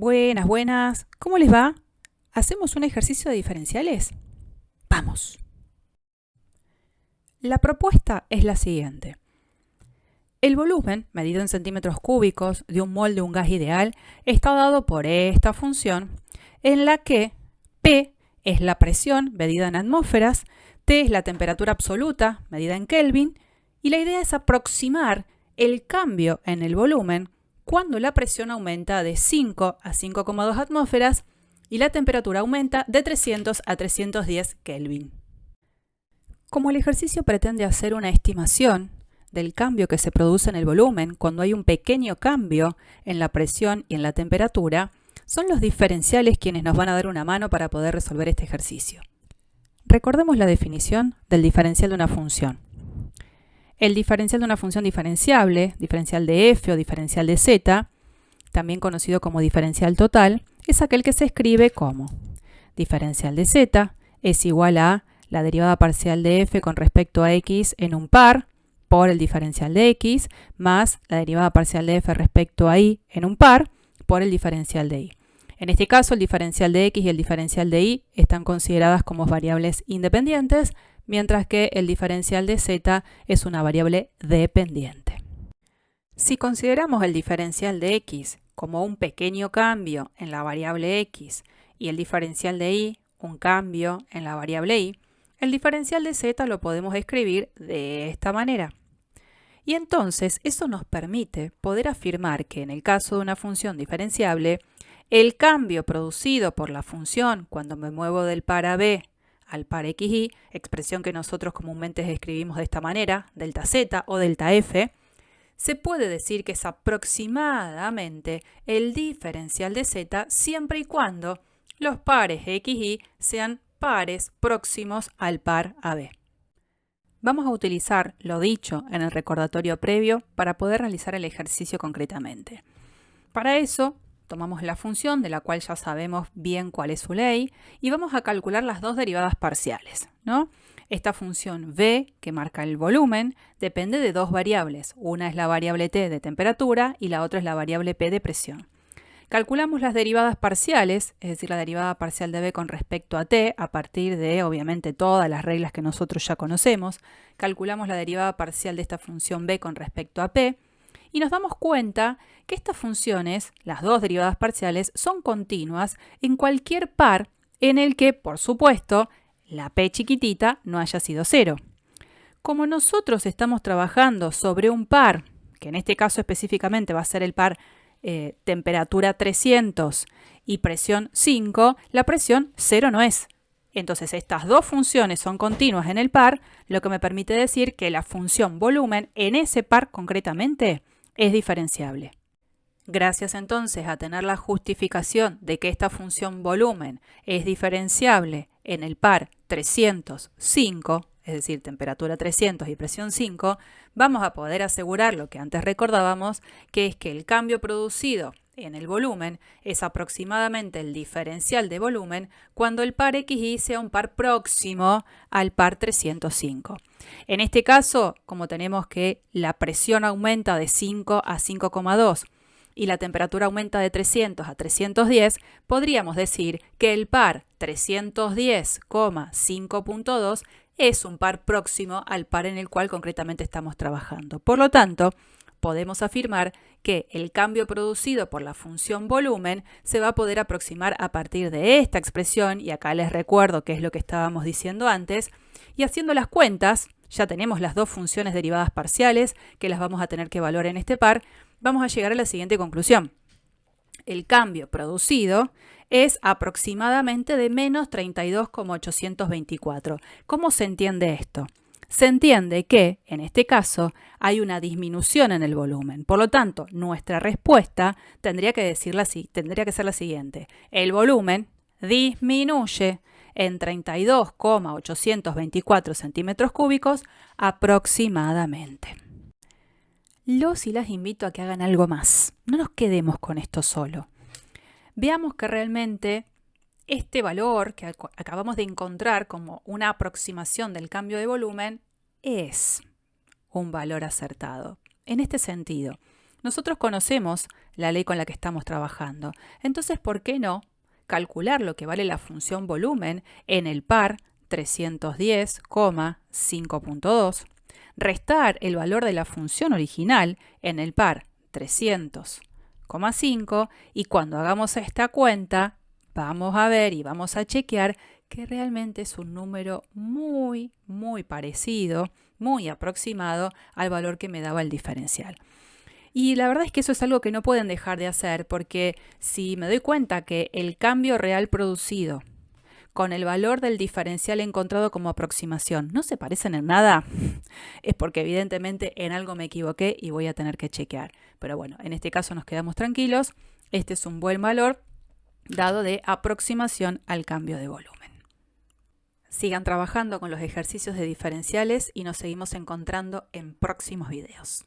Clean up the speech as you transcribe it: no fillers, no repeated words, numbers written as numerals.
Buenas, buenas. ¿Cómo les va? ¿Hacemos un ejercicio de diferenciales? Vamos. La propuesta es la siguiente. El volumen, medido en centímetros cúbicos de un mol de un gas ideal, está dado por esta función en la que P es la presión medida en atmósferas, T es la temperatura absoluta medida en Kelvin y la idea es aproximar el cambio en el volumen cuando la presión aumenta de 5 a 5,2 atmósferas y la temperatura aumenta de 300 a 310 Kelvin. Como el ejercicio pretende hacer una estimación del cambio que se produce en el volumen cuando hay un pequeño cambio en la presión y en la temperatura, son los diferenciales quienes nos van a dar una mano para poder resolver este ejercicio. Recordemos la definición del diferencial de una función. El diferencial de una función diferenciable, diferencial de f o diferencial de z, también conocido como diferencial total, es aquel que se escribe como diferencial de z es igual a la derivada parcial de f con respecto a x en un par por el diferencial de x más la derivada parcial de f respecto a y en un par por el diferencial de y. En este caso, el diferencial de x y el diferencial de y están consideradas como variables independientes, mientras que el diferencial de z es una variable dependiente. Si consideramos el diferencial de x como un pequeño cambio en la variable x y el diferencial de y un cambio en la variable y, el diferencial de z lo podemos escribir de esta manera. Y entonces eso nos permite poder afirmar que en el caso de una función diferenciable, el cambio producido por la función cuando me muevo del par a b al par xy, expresión que nosotros comúnmente escribimos de esta manera, delta z o delta f, se puede decir que es aproximadamente el diferencial de z siempre y cuando los pares x y sean pares próximos al par AB. Vamos a utilizar lo dicho en el recordatorio previo para poder realizar el ejercicio concretamente. Para eso, tomamos la función de la cual ya sabemos bien cuál es su ley y vamos a calcular las dos derivadas parciales, ¿no? Esta función v, que marca el volumen, depende de dos variables. Una es la variable t de temperatura y la otra es la variable p de presión. Calculamos las derivadas parciales, es decir, la derivada parcial de b con respecto a t, a partir de, obviamente, todas las reglas que nosotros ya conocemos. Calculamos la derivada parcial de esta función b con respecto a p y nos damos cuenta que estas funciones, las dos derivadas parciales, son continuas en cualquier par en el que, por supuesto, la p chiquitita no haya sido cero. Como nosotros estamos trabajando sobre un par, que en este caso específicamente va a ser el par temperatura 300 y presión 5, la presión 0 no es. Entonces estas dos funciones son continuas en el par, lo que me permite decir que la función volumen en ese par concretamente es diferenciable. Gracias entonces a tener la justificación de que esta función volumen es diferenciable en el par 305, es decir, temperatura 300 y presión 5, vamos a poder asegurar lo que antes recordábamos, que es que el cambio producido en el volumen es aproximadamente el diferencial de volumen cuando el par xy sea un par próximo al par 305. En este caso, como tenemos que la presión aumenta de 5 a 5,2 y la temperatura aumenta de 300 a 310, podríamos decir que el par 310,5.2 es un par próximo al par en el cual concretamente estamos trabajando. Por lo tanto, podemos afirmar que el cambio producido por la función volumen se va a poder aproximar a partir de esta expresión, y acá les recuerdo qué es lo que estábamos diciendo antes, y haciendo las cuentas, ya tenemos las dos funciones derivadas parciales que las vamos a tener que evaluar en este par, vamos a llegar a la siguiente conclusión. El cambio producido es aproximadamente de menos 32,824. ¿Cómo se entiende esto? Se entiende que, en este caso, hay una disminución en el volumen. Por lo tanto, nuestra respuesta tendría que ser la siguiente. El volumen disminuye en 32,824 centímetros cúbicos aproximadamente. Los y las invito a que hagan algo más. No nos quedemos con esto solo. Veamos que realmente este valor que acabamos de encontrar como una aproximación del cambio de volumen es un valor acertado. En este sentido, nosotros conocemos la ley con la que estamos trabajando. Entonces, ¿por qué no calcular lo que vale la función volumen en el par 310,5.2, restar el valor de la función original en el par 300,5 y cuando hagamos esta cuenta vamos a ver y vamos a chequear que realmente es un número muy parecido, muy aproximado al valor que me daba el diferencial. Y la verdad es que eso es algo que no pueden dejar de hacer, porque si me doy cuenta que el cambio real producido con el valor del diferencial encontrado como aproximación no se parecen en nada, es porque evidentemente en algo me equivoqué y voy a tener que chequear. Pero bueno, en este caso nos quedamos tranquilos. Este es un buen valor dado de aproximación al cambio de volumen. Sigan trabajando con los ejercicios de diferenciales y nos seguimos encontrando en próximos videos.